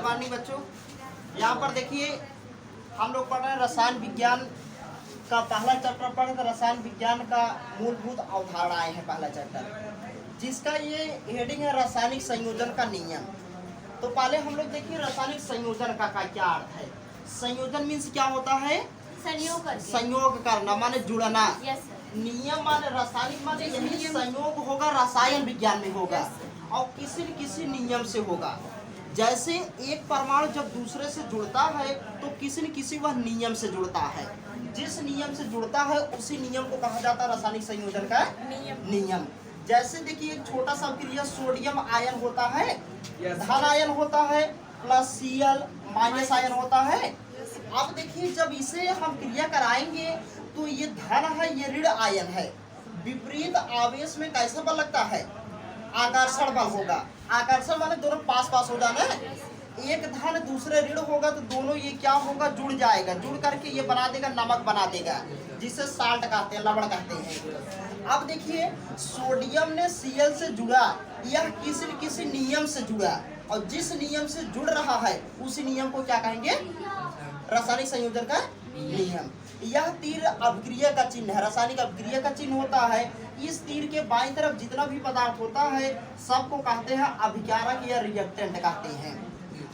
Morning बच्चों। यहाँ पर देखिए हम लोग पढ़ रहे हैं रसायन विज्ञान का पहला चैप्टर पढ़ रहे थे। रसायन विज्ञान का मूलभूत अवधारणाएं है पहला चैप्टर, जिसका ये हेडिंग है रासायनिक संयोजन का नियम। तो पहले हम लोग देखिए रासायनिक संयोजन का क्या अर्थ है। संयोजन मीन्स क्या होता है? संयोग करना माने जुड़ना। नियम माने रासायनिक माने यही संयोग होगा, रसायन विज्ञान में होगा और किसी न किसी नियम से होगा। जैसे एक परमाणु जब दूसरे से जुड़ता है तो किसी न किसी वह नियम से जुड़ता है। जिस नियम से जुड़ता है उसी नियम को कहा जाता है रासायनिक संयोजन का नियम। जैसे देखिए एक छोटा सा क्रिया सोडियम आयन होता है, धन आयन होता है, प्लस Cl माइनस आयन होता है। अब देखिए जब इसे हम क्रिया कराएंगे तो ये धन है, ये ऋण आयन है। विपरीत आवेश में कैसा बल लगता है? आकर्षण बल होगा। आकर्षण माने दोनों पास पास हो जाना है। एक धन दूसरे ऋण होगा तो दोनों ये क्या होगा? जुड़ जाएगा। जुड़ करके ये बना देगा, नमक बना देगा, जिसे साल्ट कहते हैं, लवण कहते हैं। अब देखिए सोडियम ने Cl से जुड़ा, यह किसी न किसी नियम से जुड़ा और जिस नियम से जुड़ रहा है उसी नियम को क्या कहेंगे? रासायनिक संयोजन का नियम। यह तीर अभिक्रिया का चिन्ह है, रासायनिक अभिक्रिया का चिन्ह होता है। इस तीर के बाईं तरफ जितना भी पदार्थ होता है सबको कहते हैं अभिकारक या रिएक्टेंट कहते हैं,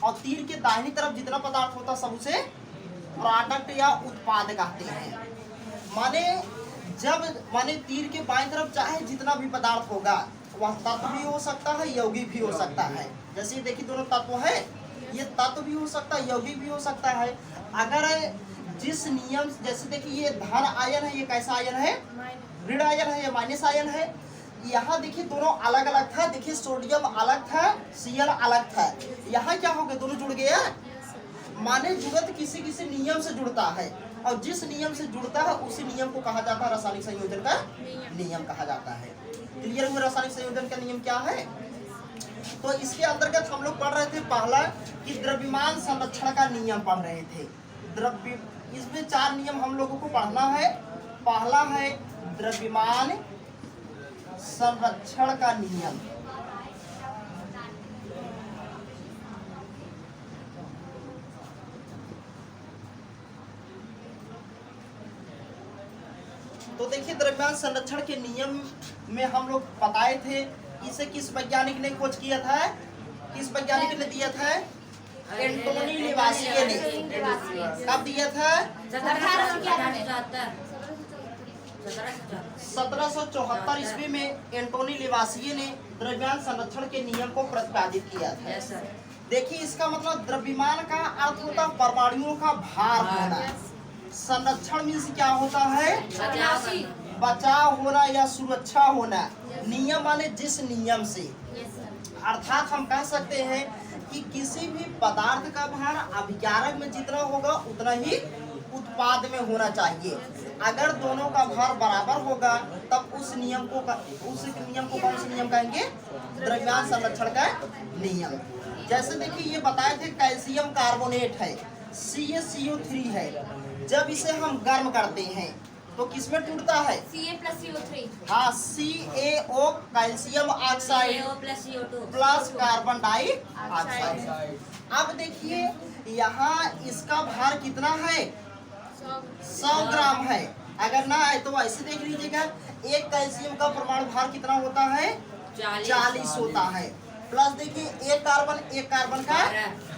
और तीर के दाहिनी तरफ जितना पदार्थ होता है सब उसे प्रोडक्ट या उत्पाद कहते हैं। माने तीर के बाईं तरफ चाहे जितना भी पदार्थ होगा वह तत्व भी हो सकता है, यौगिक भी हो सकता है। जैसे देखिए दोनों तत्व है, ये तत्व भी हो सकता है, यौगिक भी हो सकता है। अगर जिस नियम, जैसे देखिए ये धन आयन है, ये कैसा आयन है? ऋण आयन है, ये माइनस आयन है। यहाँ देखिए दोनों अलग अलग था। देखिए सोडियम अलग था, Cl अलग था। यहाँ क्या हो गया? दोनों जुड़ गया। माने जुड़त किसी किसी नियम से जुड़ता है और जिस नियम से जुड़ता है उसी नियम को कहा जाता है रासायनिक संयोजन का नियम कहा जाता है। क्लियर हुआ रासायनिक संयोजन का नियम क्या है? तो इसके अंतर्गत हम लोग पढ़ रहे थे पहला कि द्रव्यमान संरक्षण का नियम पढ़ रहे थे। इसमें 4 नियम हम लोगों को पढ़ना है। पहला है द्रव्यमान संरक्षण का नियम। तो देखिए द्रव्यमान संरक्षण के नियम में हम लोग बताए थे, इसे किस वैज्ञानिक ने खोज किया था? किस वैज्ञानिक ने दिया था? एंटोनी लेवासिये ने। कब दिया था? 1774 ईस्वी में एंटोनी लेवासिये ने द्रव्यमान संरक्षण के नियम को प्रतिपादित किया था। देखिए इसका मतलब द्रव्यमान का अर्थ होता है परमाणुओं का भार होना। संरक्षण मीन्स क्या होता है? बचाव होना या सुरक्षा होना। नियम माने जिस नियम से, अर्थात हम कह सकते हैं कि किसी भी पदार्थ का भार अभिकारक में जितना होगा उतना ही उत्पाद में होना चाहिए। अगर दोनों का भार बराबर होगा तब उस नियम को कौन सा नियम कहेंगे? द्रव्यमान संरक्षण का नियम। जैसे देखिए ये बताए थे कैल्शियम कार्बोनेट है, CaCO3 है। जब इसे हम गर्म करते हैं तो किसमें टूटता है? Ca+CO3। हाँ, CaO calcium oxide plus carbon dioxide. अब देखिए यहाँ इसका भार कितना है? 100 ग्राम है। अगर ना आए तो ऐसे देख लीजिएगा, एक कैल्शियम का परमाणु भार कितना होता है? 40 होता है। प्लस देखिए एक कार्बन का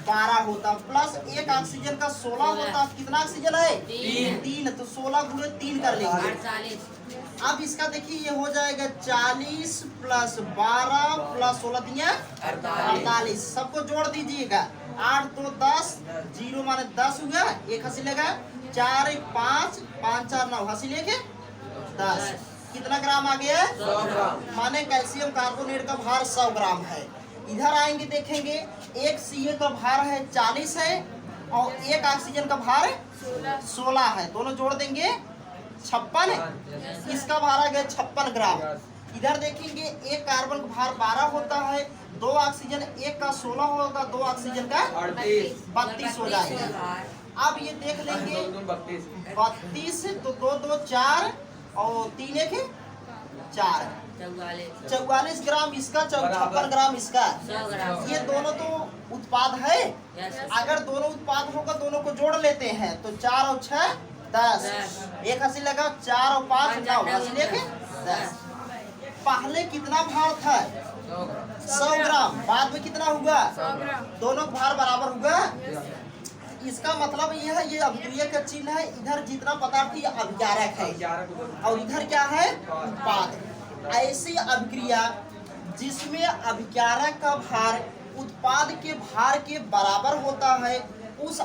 12 होता, प्लस एक ऑक्सीजन का 16 होता। कितना ऑक्सीजन है? 3। तो 16 गुणे 3 कर लेंगे। अब इसका देखिए ये हो जाएगा 40 प्लस 12 प्लस 16 दिया 48। सबको जोड़ दीजिएगा। 8 2 10, 0 माने 10 हुआ। एक हंसी लगा, 4 1 5, 5 4 9, हंसी लेके 10। कितना ग्राम आ गया? 100 ग्राम। माने कैल्शियम कार्बोनेट का भार 100 ग्राम है। इधर आएंगे देखेंगे एक Ca का भार है 40 है और एक ऑक्सीजन का भार 16 है। दोनों जोड़ देंगे 56। इसका भार आ गया 56 ग्राम। इधर देखेंगे एक कार्बन का भार 12 होता है, 2 ऑक्सीजन, एक का 16 होगा, 2 ऑक्सीजन का 32 हो जाएगा। अब ये देख लेंगे 32 तो 2 2 4 और 3 1 4, 44 ग्राम इसका, 56 ग्राम इसका। ये दोनों तो उत्पाद है। Yes. अगर दोनों उत्पाद होगा दोनों को जोड़ लेते हैं तो 4 और 6 10। एक हंसी लगाओ, 4 और 5 9, हंसी लेके 10। पहले कितना भार था? 100 ग्राम। बाद में कितना हुआ? 100 ग्राम। दोनों भार बराबर हुआ। इसका मतलब यह है, ये अभिक्रिया का चिन्ह है। इधर जितना पदार्थ ये अभिकारक है और इधर क्या है? उत्पाद। ऐसी अभिक्रिया जिसमें अभिकारक का भार उत्पाद के भार के बराबर होता है, उस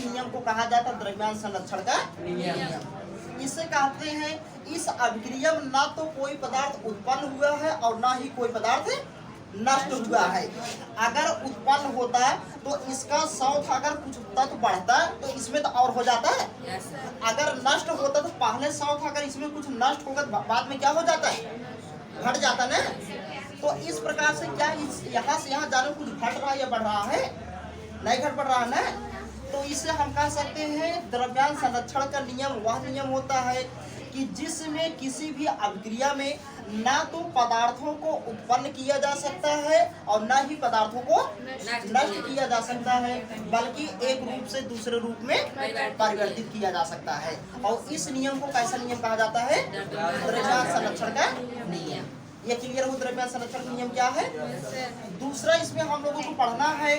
नियम को कहा जाता है द्रव्यमान संरक्षण का नियम। इसे कहते हैं इस अभिक्रिया में ना तो कोई पदार्थ उत्पन्न हुआ है और ना ही कोई पदार्थ नष्ट हुआ है। अगर उत्पन्न होता है तो इसका सौथ अगर कुछ तत्व बढ़ता है तो इसमें तो और हो जाता है। Yes, sir. अगर नष्ट होता तो पहले सौथ अगर इसमें कुछ नष्ट होगा तो बाद में क्या हो जाता है? घट जाता ना। तो इस प्रकार से क्या इस यहाँ से यहाँ जाने कुछ घट रहा है या बढ़ रहा है? नहीं घट बढ़ रहा है ना। तो इसे हम कह सकते हैं द्रव्यमान संरक्षण का नियम वह नियम होता है कि जिसमें किसी भी अभिक्रिया में ना तो पदार्थों को उत्पन्न किया जा सकता है और ना ही पदार्थों को नष्ट किया जा सकता है, बल्कि एक रूप से दूसरे रूप में परिवर्तित किया जा सकता है। और इस नियम को कैसा नियम कहा जाता है? द्रव्यमान संरक्षण का नियम। ये क्लियर हो द्रव्यमान संरक्षण का नियम क्या है? दूसरा इसमें हम लोगों को पढ़ना है,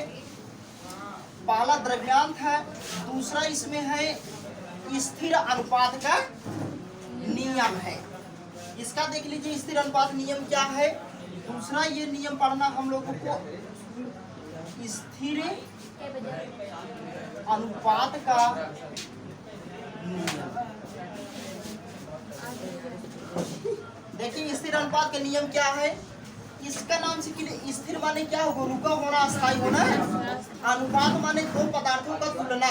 पहला द्रव्यांत है, दूसरा इसमें है स्थिर अनुपात का नियम है। इसका देख लीजिए स्थिर अनुपात नियम क्या है। दूसरा ये नियम पढ़ना हम लोगों को स्थिर अनुपात का नियम। देखिए स्थिर अनुपात का नियम क्या है। इसका नाम से स्थिर माने क्या होगा? रुका होना, अस्थायी होना है। अनुपात माने दो पदार्थों का तुलना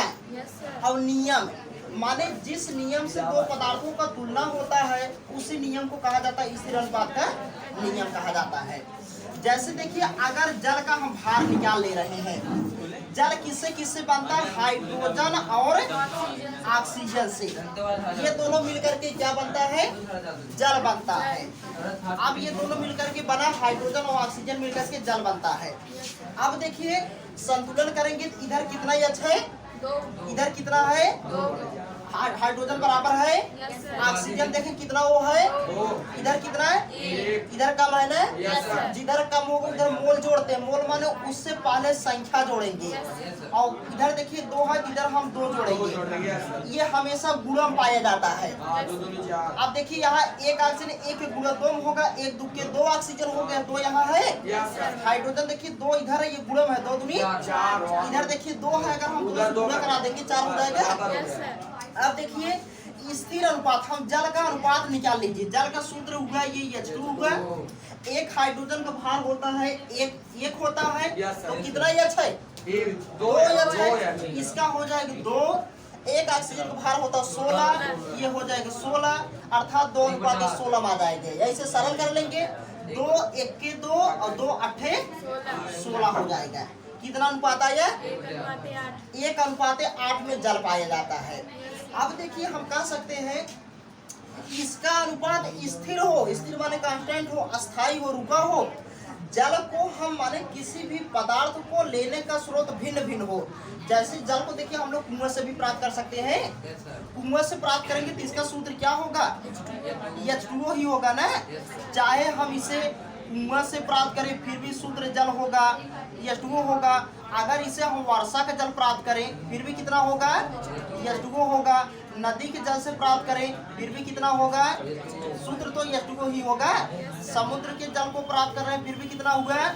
और नियम माने जिस नियम से दो पदार्थों का तुलना होता है उसी नियम को कहा जाता है स्थिर अनुपात का नियम कहा जाता है। जैसे देखिए अगर जल का हम भार निकाल ले रहे हैं, जल किससे किससे बनता है? हाइड्रोजन और ऑक्सीजन से। ये दोनों मिलकर के क्या बनता है? जल बनता है। अब ये दोनों मिलकर के बना, हाइड्रोजन और ऑक्सीजन मिलकर के जल बनता है। अब देखिए संतुलन करेंगे तो इधर कितना एच है? इधर कितना है? हाइड्रोजन बराबर है, ऑक्सीजन देखें कितना वो है, इधर कितना है? इधर कम है ना। जिधर कम होगा उधर मोल जोड़ते हैं। मोल माने उससे पहले संख्या जोड़ेंगे। और इधर देखिए 2 है, इधर हम 2 जोड़ेंगे। ये हमेशा गुणम पाया जाता है। अब देखिए यहाँ एक ऑक्सीजन एक गुणा 2 होगा, एक दो के 2 ऑक्सीजन हो गया, 2 यहाँ है। हाइड्रोजन देखिए 2 इधर है, ये गुणम है, 2 दूनी 4। इधर देखिए 2 है, अगर हम गुणा करा देंगे 4 हो जाएगा। अब देखिए स्थिर अनुपात, हम जल का अनुपात निकाल लीजिए। जल का सूत्र हुआ ये H2 हुआ। एक हाइड्रोजन का भार होता है एक होता है, तो कितना H है? 2 H है। इसका हो जाएगा 2। एक ऑक्सीजन का भार होता है 16, ये हो जाएगा 16, अर्थात 2 अनुपात 16 आ जाएंगे। ऐसे सरल कर लेंगे, 2 1 के 2 और 2 8 16 हो जाएगा। कितना अनुपात आया? 1 अनुपात 8 में जल पाया जाता है। अब देखिए हम कह सकते हैं इसका अनुपात स्थिर हो, स्थिर माने कांस्टेंट हो, अस्थाई हो, रुका हो। जल को हम माने किसी भी पदार्थ को लेने का स्रोत भिन्न भिन्न हो। जैसे जल को देखिए हम लोग कुआं से भी प्राप्त कर सकते हैं। कुआं से प्राप्त करेंगे तो इसका सूत्र क्या होगा? H2O ही होगा ना। चाहे हम इसे कुआं से प्राप्त करें फिर भी सूत्र जल होगा, H2O होगा। अगर इसे हम वर्षा का जल प्राप्त करें फिर भी कितना होगा? H2O होगा। नदी के जल से प्राप्त करें फिर भी कितना होगा? सूत्र तो H2O ही होगा। समुद्र के जल को प्राप्त कर रहे हैं फिर भी कितना हुआ?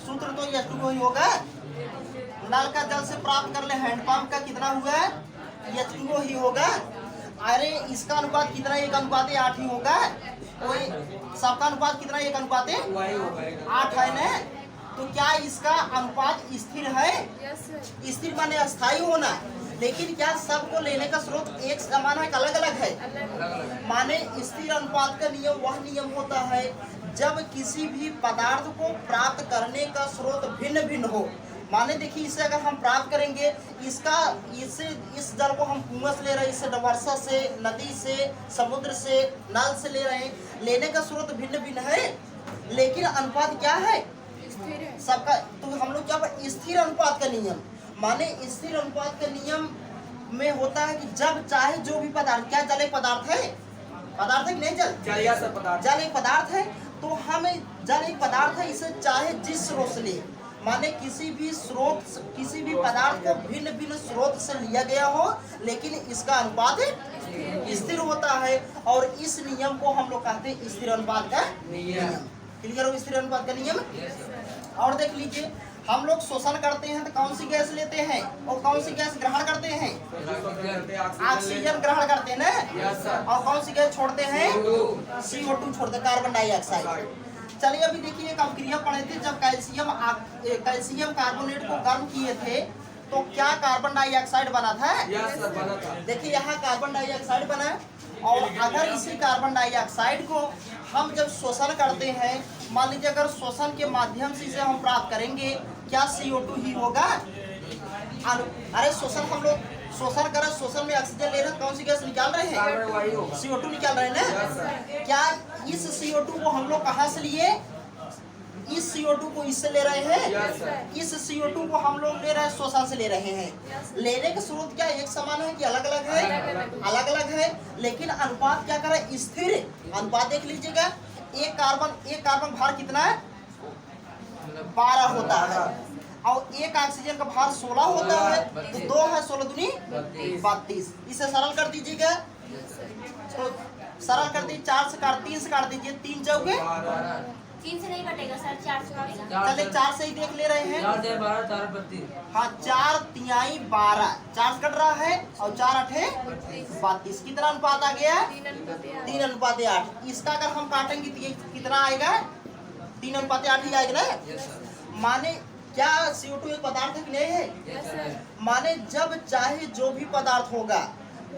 सूत्र तो H2O ही होगा। नल का जल से प्राप्त कर ले, हैंडपंप का कितना हुआ? H2O ही होगा। अरे इसका अनुपात कितना? 1 अनुपात 8 ही होगा। कोई सबका अनुपात कितना? 1 अनुपात 8 है ना। तो क्या इसका अनुपात स्थिर है? स्थिर माने अस्थायी होना। लेकिन क्या सबको लेने का स्रोत एक समान है, अलग अलग है? माने स्थिर अनुपात का नियम वह नियम होता है जब किसी भी पदार्थ को प्राप्त करने का स्रोत भिन्न भिन्न हो। माने देखिए इसे अगर हम प्राप्त करेंगे, इस जल को हम कुआं से ले रहे हैं, इसे वर्षा से, नदी से, समुद्र से, नल से ले रहे हैं। लेने का स्रोत भिन्न भिन्न है लेकिन अनुपात क्या है? सबका, तो हम लोग क्या पर स्थिर अनुपात का नियम, माने स्थिर अनुपात का नियम में होता है कि जब चाहे जो भी पदार्थ, क्या जल एक पदार्थ है, पदार्थ है कि नहीं, जल एक पदार्थ है, तो हम जल एक पदार्थ है, इसे चाहे जिस स्रोत से ले, माने किसी भी पदार्थ को भिन्न भिन्न स्रोत से लिया गया हो, लेकिन इसका अनुपात स्थिर होता है, और इस नियम को हम लोग कहते हैं स्थिर अनुपात का नियम। क्लियर हो, स्थिर अनुपात का नियम। और देख लीजिए, हम लोग शोषण करते हैं तो कौन सी गैस लेते हैं और कौन सी गैस ग्रहण करते हैं, ऑक्सीजन ग्रहण करते हैं ना, और कौन सी गैस छोड़ते हैं, CO2 छोड़ते, कार्बन डाइऑक्साइड। चलिए अभी देखिए, एक क्रिया पढ़े थे, जब कैल्शियम कार्बोनेट को गर्म किए थे तो क्या कार्बन डाइऑक्साइड बना था, देखिए यहाँ कार्बन डाइऑक्साइड बना, और अगर इसी कार्बन डाइऑक्साइड को हम जब शोषण करते हैं, मान लीजिए अगर शोषण के माध्यम से इसे हम प्राप्त करेंगे, क्या CO2 ही होगा, अरे शोषण हम लोग शोषण कर, शोषण में ऑक्सीजन ले रहे हैं, कौन सी गैस निकाल रहे हैं, CO2 निकाल रहे हैं ना, क्या इस CO2 को हम लोग कहाँ से लिए, इस CO2 को इससे ले रहे हैं, इस CO2 को हम लोग ले रहे हैं, शोषण से ले रहे हैं। लेने के स्रोत क्या एक समान है कि अलग अलग है, अलग अलग है, लेकिन अनुपात क्या करे, स्थिर अनुपात। देख लीजिएगा, एक कार्बन भार कितना है, 12 होता है, और एक ऑक्सीजन का भार 16 होता है, तो 2 है 16 दूनी 32। इसे सरल कर दीजिएगा, तो सरल कर दीजिए, 4 से काट 3 से काट दीजिए, 3 चौके 3 से नहीं बटेगा सर, 4 से बटेगा। चलिए 4 से ही देख ले रहे हैं, 4 से 12 4 प्रति, हाँ 4 तिहाई 12, 4 कट रहा है, और 4 अठे 32, कितना अनुपात आ गया, 3:8। इसका अगर हम काटेंगे तो ये कितना आएगा, 3:8 ही आएगा ना। माने क्या CO2 एक पदार्थ है कि नहीं है, माने जब चाहे जो भी पदार्थ होगा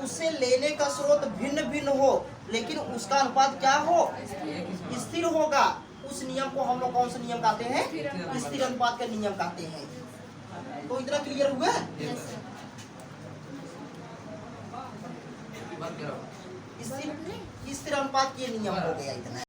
उसे लेने का स्रोत भिन्न भिन्न हो, लेकिन उसका अनुपात क्या हो, स्थिर होगा, उस नियम को हम लोग कौन सा नियम कहते हैं, स्थिर अनुपात का नियम कहते हैं। तो इतना क्लियर हुआ, स्थिर अनुपात के नियम हो गया इतना।